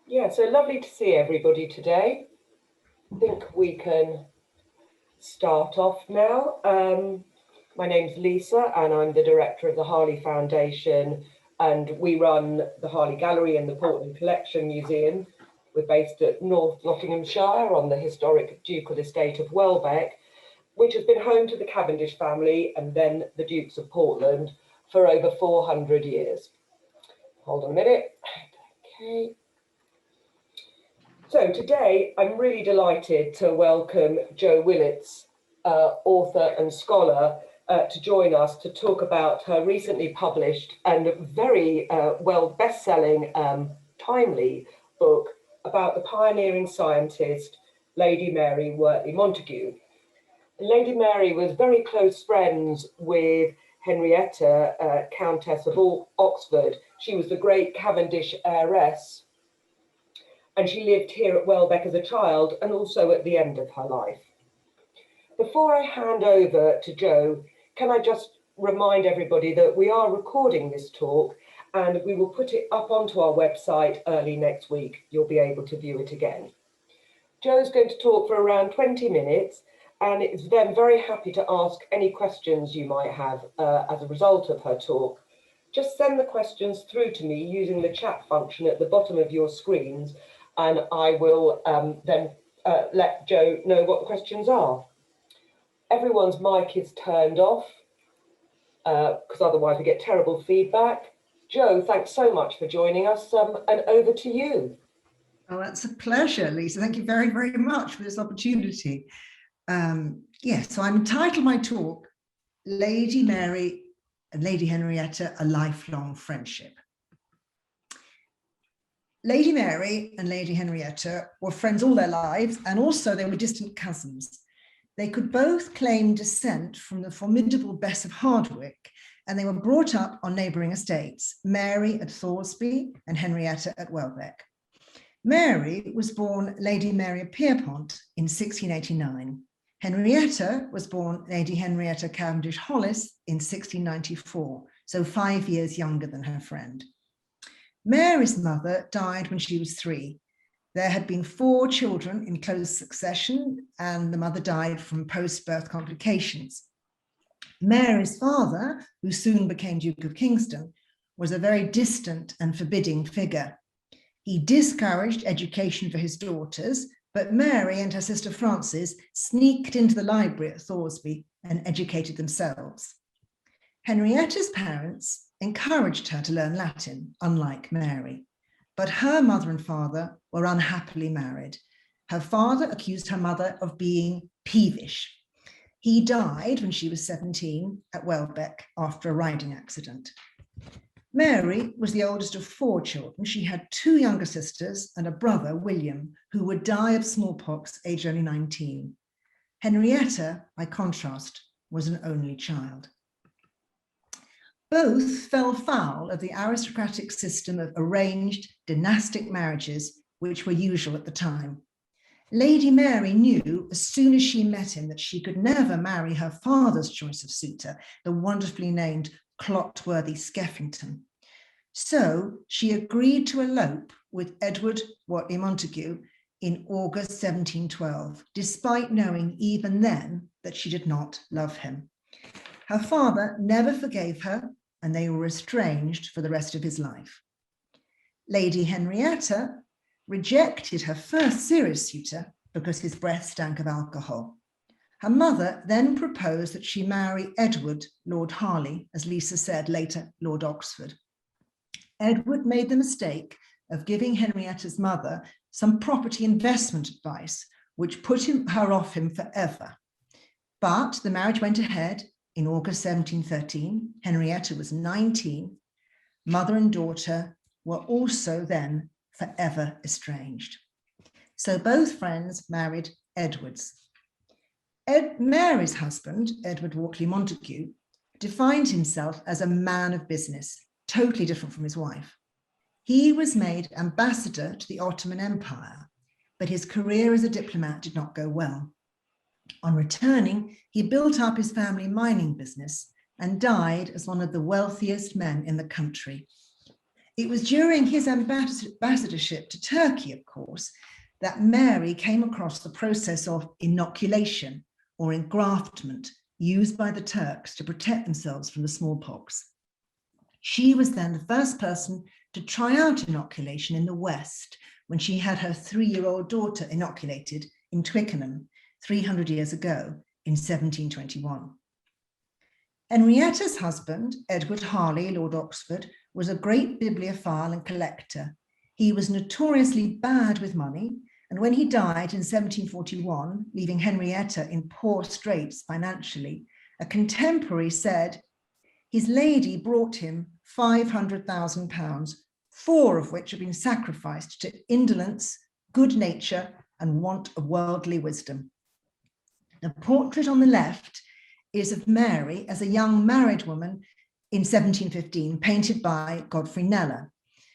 Yeah, so lovely to see everybody today. I think we can start off now. My name's Lisa and I'm the director of the Harley Foundation, and we run the Harley Gallery and the Portland Collection Museum. We're based at North Nottinghamshire on the historic ducal estate of Welbeck, which has been home to the Cavendish family and then the Dukes of Portland for over 400 years. Hold on a minute. Okay. So today, I'm really delighted to welcome Jo Willett, author and scholar, to join us to talk about her recently published and very well best-selling, timely book about the pioneering scientist, Lady Mary Wortley Montagu. Lady Mary was very close friends with Henrietta, Countess of Oxford. She was the great Cavendish heiress, and she lived here at Welbeck as a child and also at the end of her life. Before I hand over to Jo, can I just remind everybody that we are recording this talk and we will put it up onto our website early next week. You'll be able to view it again. Jo's going to talk for around 20 minutes, and is then very happy to ask any questions you might have as a result of her talk. Just send the questions through to me using the chat function at the bottom of your screens, and I will then let Jo know what the questions are. Everyone's mic is turned off because otherwise we get terrible feedback. Jo, thanks so much for joining us, and over to you. Oh, that's a pleasure, Lisa. Thank you very, very much for this opportunity. Yes, so I'm entitled my talk, Lady Mary and Lady Henrietta, a Lifelong Friendship. Lady Mary and Lady Henrietta were friends all their lives, and also they were distant cousins. They could both claim descent from the formidable Bess of Hardwick, and they were brought up on neighbouring estates, Mary at Thorsby and Henrietta at Welbeck. Mary was born Lady Mary of Pierpont in 1689. Henrietta was born Lady Henrietta Cavendish Holles in 1694, so 5 years younger than her friend. Mary's mother died when she was 3. There had been 4 children in close succession, and the mother died from post-birth complications. Mary's father, who soon became Duke of Kingston, was a very distant and forbidding figure. He discouraged education for his daughters, but Mary and her sister Frances sneaked into the library at Thorsby and educated themselves. Henrietta's parents encouraged her to learn Latin, unlike Mary, but her mother and father were unhappily married. Her father accused her mother of being peevish. He died when she was 17 at Welbeck after a riding accident. Mary was the oldest of 4 children. She had 2 younger sisters and a brother, William, who would die of smallpox aged only 19. Henrietta, by contrast, was an only child. Both fell foul of the aristocratic system of arranged dynastic marriages, which were usual at the time. Lady Mary knew as soon as she met him that she could never marry her father's choice of suitor, the wonderfully named Clotworthy Skeffington. So she agreed to elope with Edward Wortley Montagu in August 1712, despite knowing even then that she did not love him. Her father never forgave her, and they were estranged for the rest of his life. Lady Henrietta rejected her first serious suitor because his breath stank of alcohol. Her mother then proposed that she marry Edward, Lord Harley, as Lisa said, later Lord Oxford. Edward made the mistake of giving Henrietta's mother some property investment advice, which put her off him forever. But the marriage went ahead in August 1713. Henrietta was 19. Mother and daughter were also then forever estranged. So both friends married Edwards. Mary's husband, Edward Wortley Montagu, defined himself as a man of business, totally different from his wife. He was made ambassador to the Ottoman Empire, but his career as a diplomat did not go well. On returning, he built up his family mining business and died as one of the wealthiest men in the country. It was during his ambassadorship to Turkey, of course, that Mary came across the process of inoculation or engraftment used by the Turks to protect themselves from the smallpox. She was then the first person to try out inoculation in the West when she had her 3-year-old daughter inoculated in Twickenham 300 years ago in 1721. Henrietta's husband, Edward Harley, Lord Oxford, was a great bibliophile and collector. He was notoriously bad with money, and when he died in 1741, leaving Henrietta in poor straits financially, a contemporary said his lady brought him £500,000, 4 of which had been sacrificed to indolence, good nature, and want of worldly wisdom. The portrait on the left is of Mary as a young married woman in 1715, painted by Godfrey Kneller.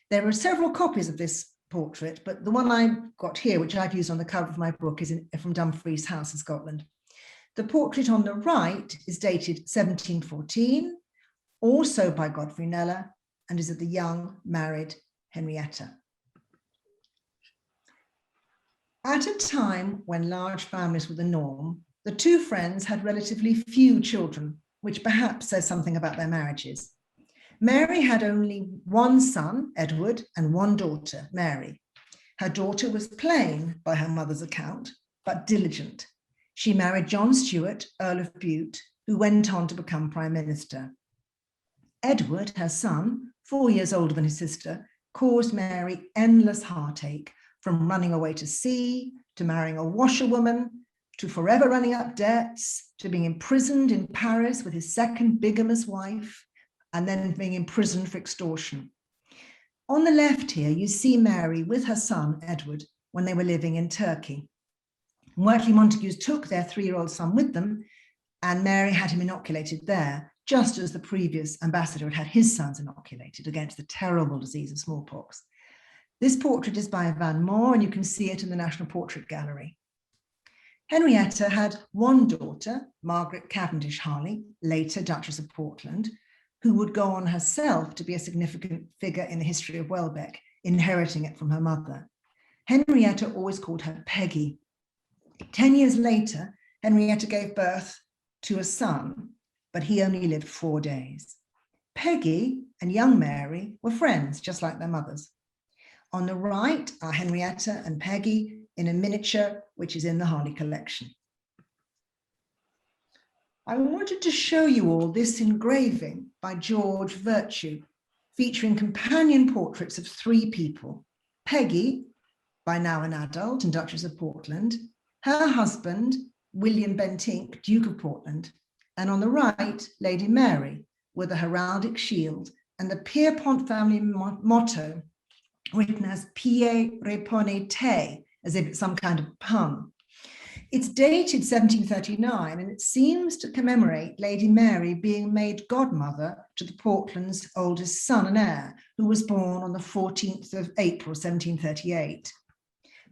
There are several copies of this portrait, but the one I've got here, which I've used on the cover of my book, is from Dumfries House in Scotland. The portrait on the right is dated 1714, also by Godfrey Kneller, and is of the young married Henrietta. At a time when large families were the norm, the two friends had relatively few children, which perhaps says something about their marriages. Mary had only one son, Edward, and one daughter, Mary. Her daughter was plain by her mother's account, but diligent. She married John Stuart, Earl of Bute, who went on to become Prime Minister. Edward, her son, 4 years older than his sister, caused Mary endless heartache, from running away to sea, to marrying a washerwoman, to forever running up debts, to being imprisoned in Paris with his second bigamous wife, and then being imprisoned for extortion. On the left here, you see Mary with her son, Edward, when they were living in Turkey. Wortley Montagus took their 3-year-old son with them, and Mary had him inoculated there, just as the previous ambassador had his sons inoculated against the terrible disease of smallpox. This portrait is by Van Moore, and you can see it in the National Portrait Gallery. Henrietta had one daughter, Margaret Cavendish Harley, later Duchess of Portland, who would go on herself to be a significant figure in the history of Welbeck, inheriting it from her mother. Henrietta always called her Peggy. 10 years later, Henrietta gave birth to a son, but he only lived 4 days. Peggy and young Mary were friends, just like their mothers. On the right are Henrietta and Peggy in a miniature, which is in the Harley collection. I wanted to show you all this engraving by George Virtue, featuring companion portraits of 3 people: Peggy, by now an adult and Duchess of Portland, her husband, William Bentinck, Duke of Portland, and on the right, Lady Mary, with a heraldic shield and the Pierpont family motto written as Pie repone te, as if it's some kind of pun. It's dated 1739, and it seems to commemorate Lady Mary being made godmother to the Portland's oldest son and heir, who was born on the 14th of April, 1738.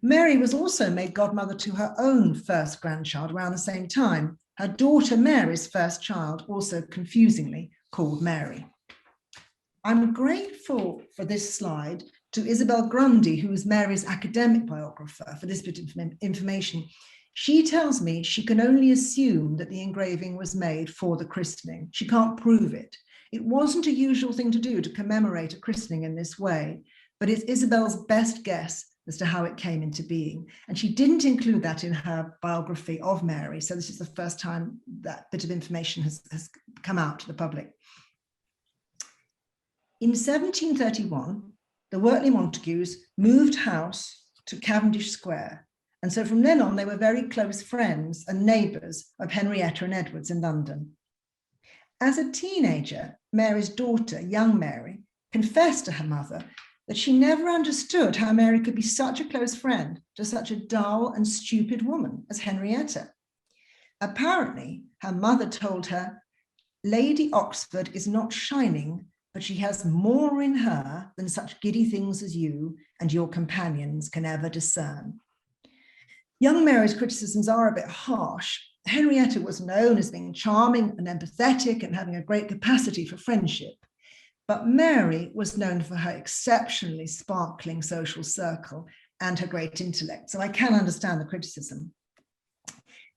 Mary was also made godmother to her own first grandchild around the same time, her daughter Mary's first child, also confusingly called Mary. I'm grateful for this slide to Isabel Grundy, who is Mary's academic biographer, for this bit of information. She tells me she can only assume that the engraving was made for the christening. She can't prove it. It wasn't a usual thing to do to commemorate a christening in this way, but it's Isabel's best guess as to how it came into being. And she didn't include that in her biography of Mary. So this is the first time that bit of information has come out to the public. In 1731, the Wortley Montagus moved house to Cavendish Square. And so from then on, they were very close friends and neighbours of Henrietta and Edward's in London. As a teenager, Mary's daughter, young Mary, confessed to her mother that she never understood how Mary could be such a close friend to such a dull and stupid woman as Henrietta. Apparently, her mother told her, "Lady Oxford is not shining, but she has more in her than such giddy things as you and your companions can ever discern." Young Mary's criticisms are a bit harsh. Henrietta was known as being charming and empathetic and having a great capacity for friendship. But Mary was known for her exceptionally sparkling social circle and her great intellect, so I can understand the criticism.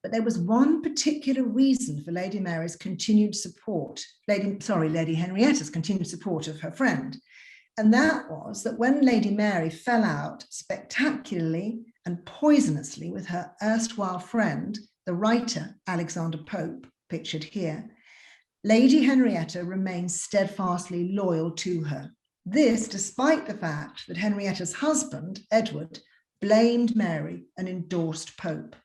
But there was one particular reason for Lady Mary's continued support, Lady Henrietta's continued support of her friend. And that was that when Lady Mary fell out spectacularly and poisonously with her erstwhile friend, the writer Alexander Pope, pictured here, Lady Henrietta remained steadfastly loyal to her. This despite the fact that Henrietta's husband, Edward, blamed Mary and endorsed Pope.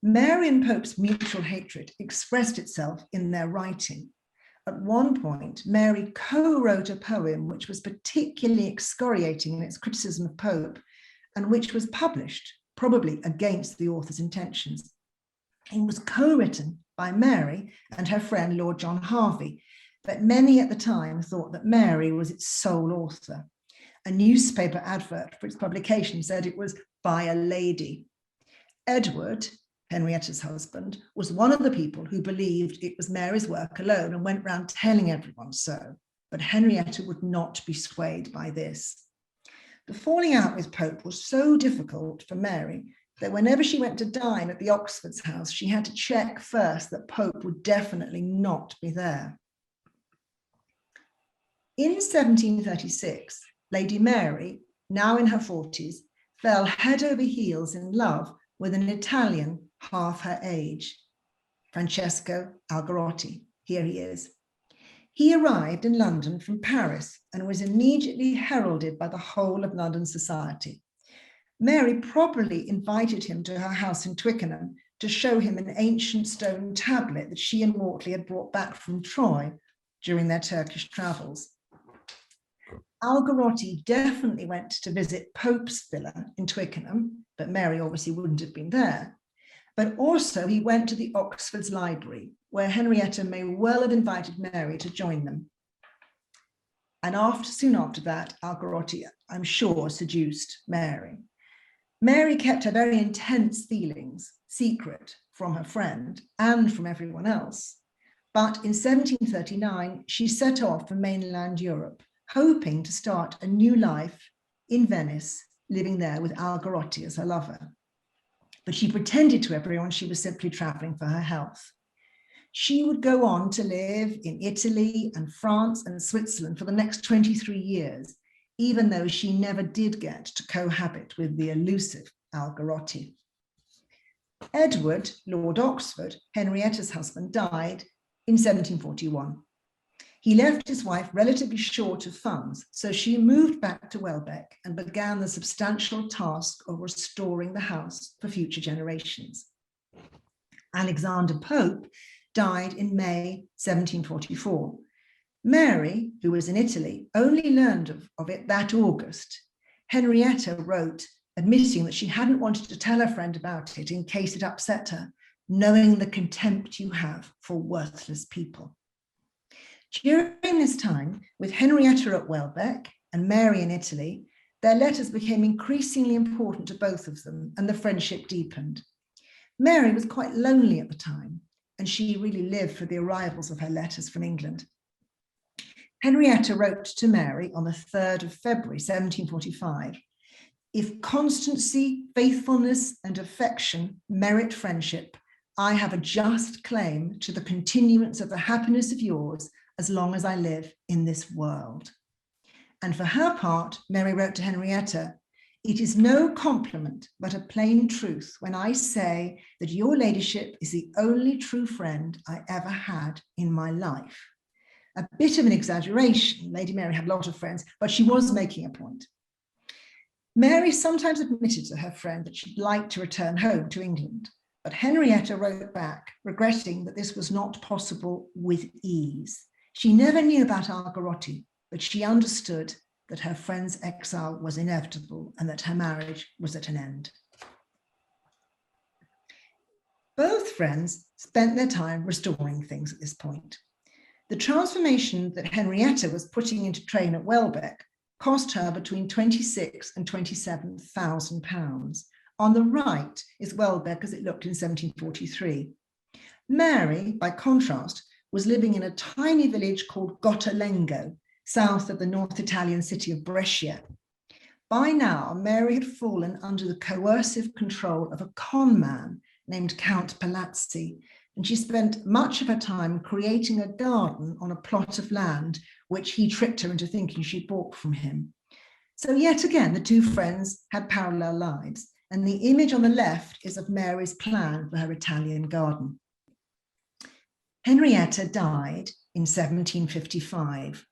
Mary and Pope's mutual hatred expressed itself in their writing. At one point, Mary co-wrote a poem which was particularly excoriating in its criticism of Pope and which was published, probably against the author's intentions. It was co-written by Mary and her friend Lord John Harvey, but many at the time thought that Mary was its sole author. A newspaper advert for its publication said it was by a lady. Edward, Henrietta's husband, was one of the people who believed it was Mary's work alone and went round telling everyone so, but Henrietta would not be swayed by this. The falling out with Pope was so difficult for Mary that whenever she went to dine at the Oxford's house, she had to check first that Pope would definitely not be there. In 1736, Lady Mary, now in her 40s, fell head over heels in love with an Italian half her age, Francesco Algarotti. Here he is. He arrived in London from Paris and was immediately heralded by the whole of London society. Mary probably invited him to her house in Twickenham to show him an ancient stone tablet that she and Wortley had brought back from Troy during their Turkish travels. Algarotti definitely went to visit Pope's villa in Twickenham, but Mary obviously wouldn't have been there. But also he went to the Oxford's library, where Henrietta may well have invited Mary to join them. And soon after that, Algarotti, I'm sure, seduced Mary. Mary kept her very intense feelings secret from her friend and from everyone else. But in 1739, she set off for mainland Europe, hoping to start a new life in Venice, living there with Algarotti as her lover. But she pretended to everyone she was simply traveling for her health. She would go on to live in Italy and France and Switzerland for the next 23 years, even though she never did get to cohabit with the elusive Algarotti. Edward, Lord Oxford, Henrietta's husband, died in 1741. He left his wife relatively short of funds, so she moved back to Welbeck and began the substantial task of restoring the house for future generations. Alexander Pope died in May 1744. Mary, who was in Italy, only learned of it that August. Henrietta wrote, admitting that she hadn't wanted to tell her friend about it in case it upset her, knowing the contempt you have for worthless people. During this time, with Henrietta at Welbeck and Mary in Italy, their letters became increasingly important to both of them, and the friendship deepened. Mary was quite lonely at the time, and she really lived for the arrivals of her letters from England. Henrietta wrote to Mary on the 3rd of February, 1745, "If constancy, faithfulness, and affection merit friendship, I have a just claim to the continuance of the happiness of yours as long as I live in this world." And for her part, Mary wrote to Henrietta, "It is no compliment, but a plain truth when I say that your ladyship is the only true friend I ever had in my life." A bit of an exaggeration. Lady Mary had a lot of friends, but she was making a point. Mary sometimes admitted to her friend that she'd like to return home to England, but Henrietta wrote back, regretting that this was not possible with ease. She never knew about Algarotti, but she understood that her friend's exile was inevitable and that her marriage was at an end. Both friends spent their time restoring things at this point. The transformation that Henrietta was putting into train at Welbeck cost her between £26,000 and £27,000. On the right is Welbeck as it looked in 1743. Mary, by contrast, was living in a tiny village called Gotalengo, south of the North Italian city of Brescia. By now, Mary had fallen under the coercive control of a con man named Count Palazzi, and she spent much of her time creating a garden on a plot of land, which he tricked her into thinking she'd bought from him. So yet again, the two friends had parallel lives, and the image on the left is of Mary's plan for her Italian garden. Henrietta died in 1755.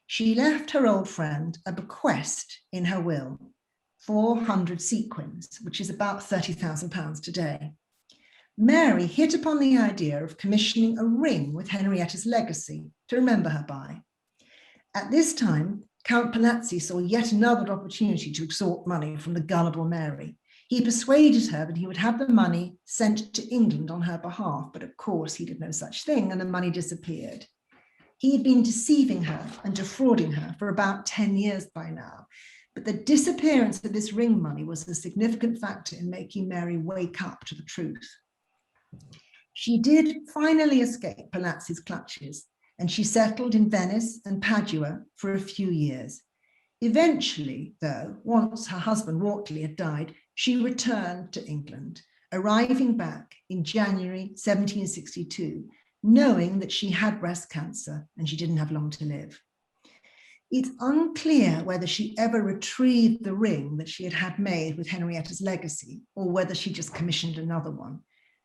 She left her old friend a bequest in her will, 400 sequins, which is about £30,000 today. Mary hit upon the idea of commissioning a ring with Henrietta's legacy to remember her by. At this time, Count Palazzi saw yet another opportunity to extort money from the gullible Mary. He persuaded her that he would have the money sent to England on her behalf, but of course he did no such thing, and the money disappeared. He had been deceiving her and defrauding her for about 10 years by now, but the disappearance of this ring money was a significant factor in making Mary wake up to the truth. She did finally escape Palazzi's clutches, and she settled in Venice and Padua for a few years. Eventually, though, once her husband Wortley had died, she returned to England, arriving back in January 1762, knowing that she had breast cancer and she didn't have long to live. It's unclear whether she ever retrieved the ring that she had made with Henrietta's legacy, or whether she just commissioned another one.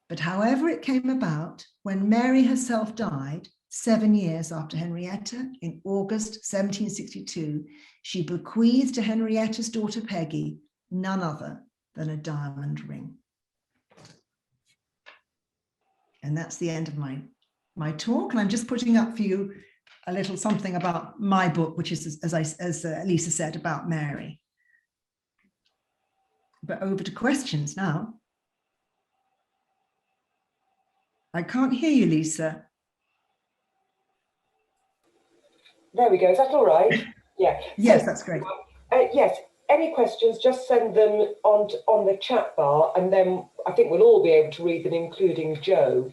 But however it came about, when Mary herself died, 7 years after Henrietta, in August 1762, she bequeathed to Henrietta's daughter Peggy none other than a diamond ring. And that's the end of my talk. And I'm just putting up for you a little something about my book, which is, as Lisa said, about Mary. But over to questions now. I can't hear you, Lisa. There we go. Is that all right? Yeah. Yes, so, that's great. Yes. Any questions, just send them on the chat bar, and then I think we'll all be able to read them, including Joe.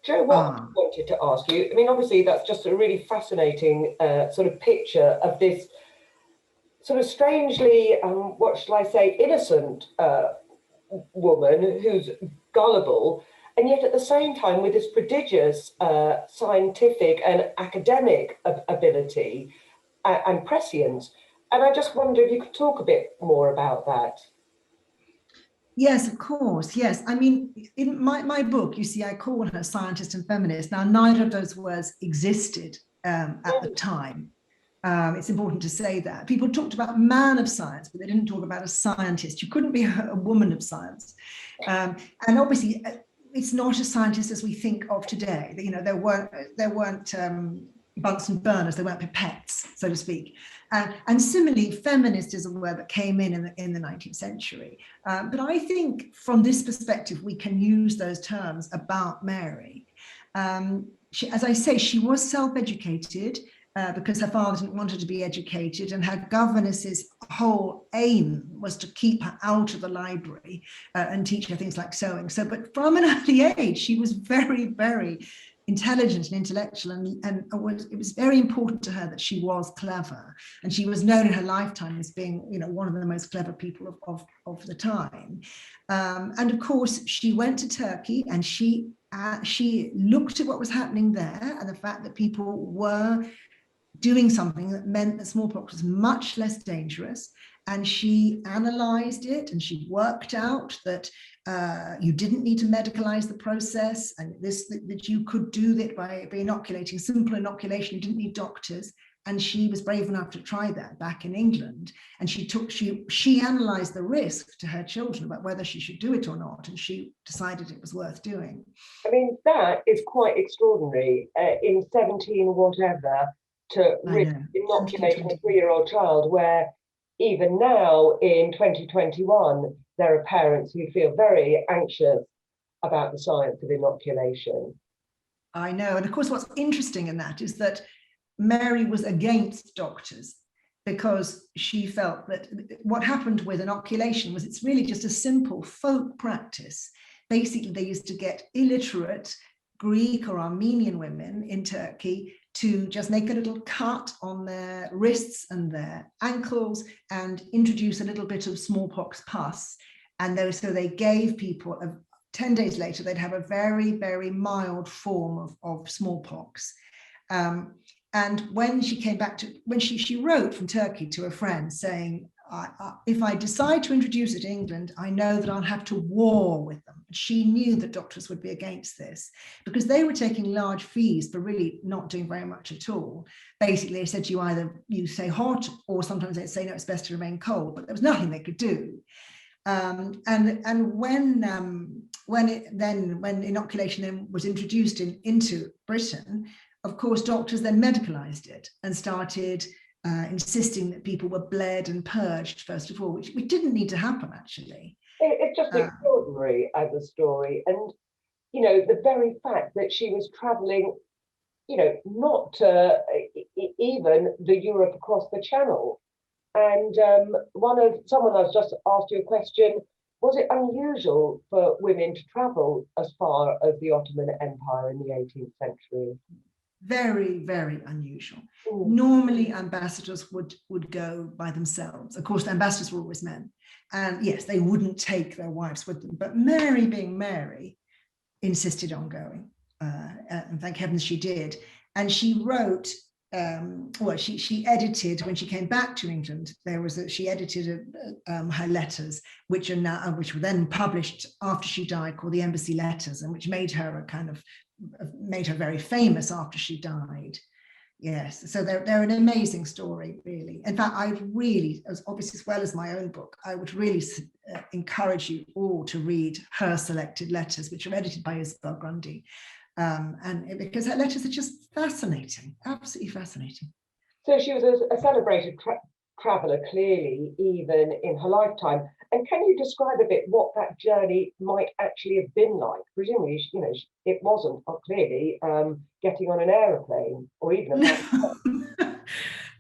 Joe, what I wanted to ask you, I mean, obviously that's just a really fascinating sort of picture of this sort of strangely, what shall I say, innocent woman who's gullible, and yet at the same time with this prodigious scientific and academic ability and prescience. And I just wonder if you could talk a bit more about that. Yes, of course. Yes. I mean, in my book, you see, I call her scientist and feminist. Now, neither of those words existed at the time. It's important to say that. People talked about man of science, but they didn't talk about a scientist. You couldn't be a woman of science. And obviously, it's not a scientist as we think of today. You know, there weren't Bunsen burners, there weren't pipettes, so to speak. And similarly, feminist is a word that came in the 19th century. But I think from this perspective, we can use those terms about Mary. As I say, she was self-educated because her father didn't want her to be educated, and her governess's whole aim was to keep her out of the library and teach her things like sewing. So, but from an early age, she was very, very intelligent and intellectual, and it was very important to her that she was clever, and she was known in her lifetime as being, you know, one of the most clever people of the time. And of course, she went to Turkey, and she looked at what was happening there and the fact that people were doing something that meant that smallpox was much less dangerous. And she analyzed it, and she worked out that you didn't need to medicalize the process, and that you could do that by inoculating, simple inoculation. You didn't need doctors. And she was brave enough to try that back in England. And she analyzed the risk to her children about whether she should do it or not, and she decided it was worth doing. I mean, that is quite extraordinary. In 17 whatever, to risk inoculating a 3-year-old child, where even now in 2021, there are parents who feel very anxious about the science of inoculation. I know. And of course, what's interesting in that is that Mary was against doctors, because she felt that what happened with inoculation was it's really just a simple folk practice. Basically, they used to get illiterate Greek or Armenian women in Turkey to just make a little cut on their wrists and their ankles and introduce a little bit of smallpox pus. And so they gave people, 10 days later, they'd have a very, very mild form of smallpox. And when she came back she wrote from Turkey to a friend saying, if I decide to introduce it to England, I know that I'll have to war with them. She knew that doctors would be against this because they were taking large fees for really not doing very much at all. Basically, they said you say hot, or sometimes they'd say, no, it's best to remain cold, but there was nothing they could do. And when inoculation then was introduced into Britain, of course, doctors then medicalized it and started insisting that people were bled and purged, first of all, which didn't need to happen, actually. It's just extraordinary as a story. And, the very fact that she was traveling, not even the Europe across the Channel. And someone has just asked you a question, was it unusual for women to travel as far as the Ottoman Empire in the 18th century? Very, very unusual. Normally ambassadors would go by themselves. Of course, the ambassadors were always men. And yes, they wouldn't take their wives with them. But Mary, being Mary, insisted on going. And thank heavens she did. And she wrote, she edited, when she came back to England, she edited her letters, which were then published after she died, called the Embassy Letters, and which made her made her very famous after she died. Yes, so they're an amazing story, really. In fact, obviously, as well as my own book, I would really encourage you all to read her selected letters, which are edited by Isabel Grundy, and because her letters are just fascinating, absolutely fascinating. So she was a celebrated traveller, clearly, even in her lifetime. And can you describe a bit what that journey might actually have been like? Presumably, it wasn't clearly getting on an aeroplane or even a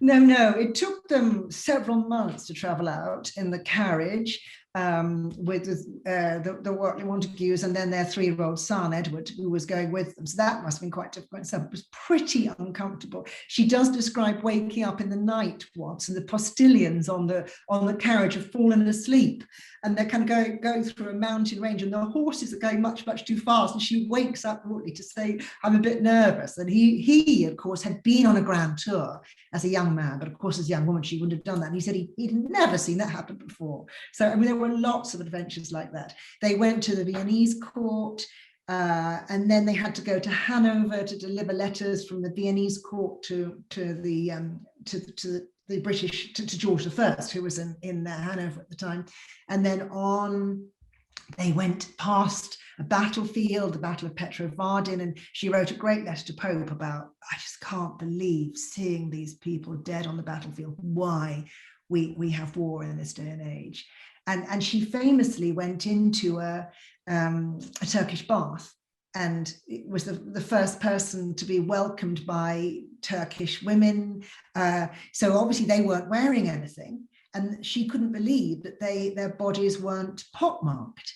No, it took them several months to travel out in the carriage with the Wortley Montagus and then their 3-year-old son, Edward, who was going with them. So that must have been quite difficult. So it was pretty uncomfortable. She does describe waking up in the night once, and the postilions on the carriage have fallen asleep, and they're kind of going through a mountain range, and the horses are going much, much too fast. And she wakes up Wortley to say, I'm a bit nervous. And he, of course, had been on a grand tour as a young man, but of course, as a young woman, she wouldn't have done that. And he said he'd never seen that happen before. So, I mean, there were lots of adventures like that. They went to the Viennese court, and then they had to go to Hanover to deliver letters from the Viennese court to the British, to George I, who was in Hanover at the time. And then they went past a battlefield, the Battle of Petrovardin, and she wrote a great letter to Pope about, I just can't believe seeing these people dead on the battlefield, why we have war in this day and age. And she famously went into a Turkish bath, and it was the first person to be welcomed by Turkish women. So obviously they weren't wearing anything, and she couldn't believe that their bodies weren't pockmarked.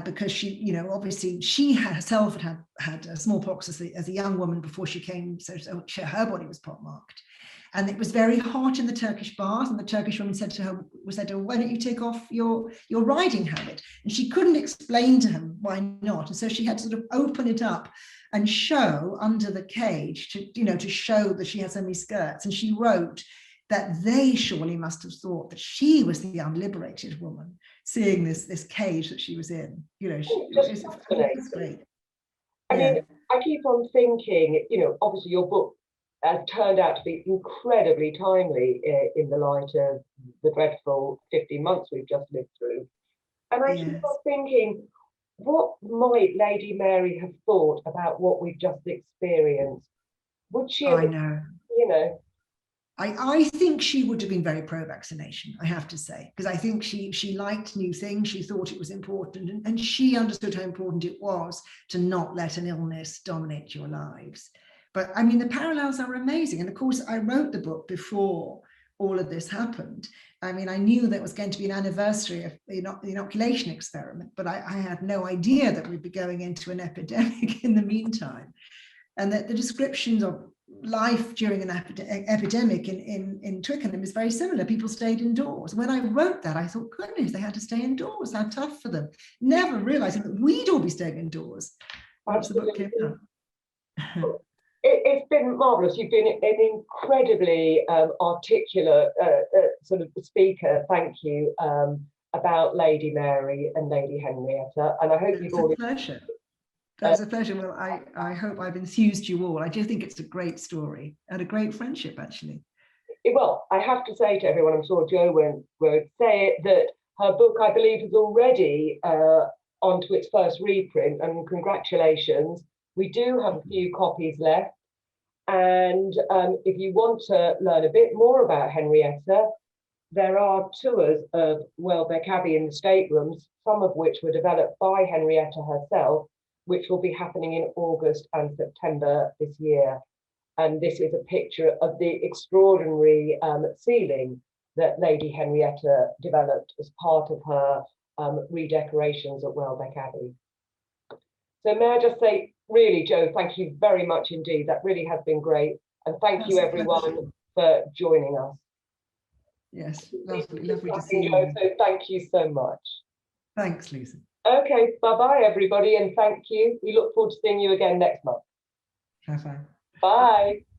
Because she, obviously she herself had smallpox as a young woman before she came, so her body was pockmarked. And it was very hot in the Turkish bath, and the Turkish woman said to her, why don't you take off your riding habit? And she couldn't explain to him why not. And so she had to sort of open it up and show under the cage to show that she had so many skirts. And she wrote that they surely must have thought that she was the unliberated woman, seeing this cage that she was in. It's great. I mean, I keep on thinking, obviously your book turned out to be incredibly timely in the light of the dreadful 15 months we've just lived through. And I keep on thinking, what might Lady Mary have thought about what we've just experienced? Would she have, I think she would have been very pro-vaccination, I have to say, because I think she liked new things. She thought it was important, and she understood how important it was to not let an illness dominate your lives. But I mean, the parallels are amazing. And of course, I wrote the book before all of this happened. I mean, I knew that it was going to be an anniversary of the inoculation experiment, but I had no idea that we'd be going into an epidemic in the meantime. and that the descriptions of life during an epidemic in Twickenham is very similar. People stayed indoors. When I wrote that, I thought, goodness, they had to stay indoors. How tough for them. Never realizing that we'd all be staying indoors once the book came out. It's been marvellous. You've been an incredibly articulate sort of speaker. Thank you, about Lady Mary and Lady Henrietta. And I hope you've all. It's a pleasure. That's a pleasure. Well, I hope I've enthused you all. I do think it's a great story and a great friendship, actually. Well, I have to say to everyone, I'm sure Jo won't say it, that her book, I believe, is already onto its first reprint, and congratulations. We do have a few copies left. And if you want to learn a bit more about Henrietta, there are tours of Welbeck Abbey in the staterooms, some of which were developed by Henrietta herself, which will be happening in August and September this year. And this is a picture of the extraordinary ceiling that Lady Henrietta developed as part of her redecorations at Welbeck Abbey. So may I just say, really, Jo, thank you very much indeed. That really has been great. And thank you everyone for joining us. Yes, lovely to see you. So thank you so much. Thanks, Lisa. Okay, bye-bye everybody, and thank you. We look forward to seeing you again next month. Bye-bye. Bye.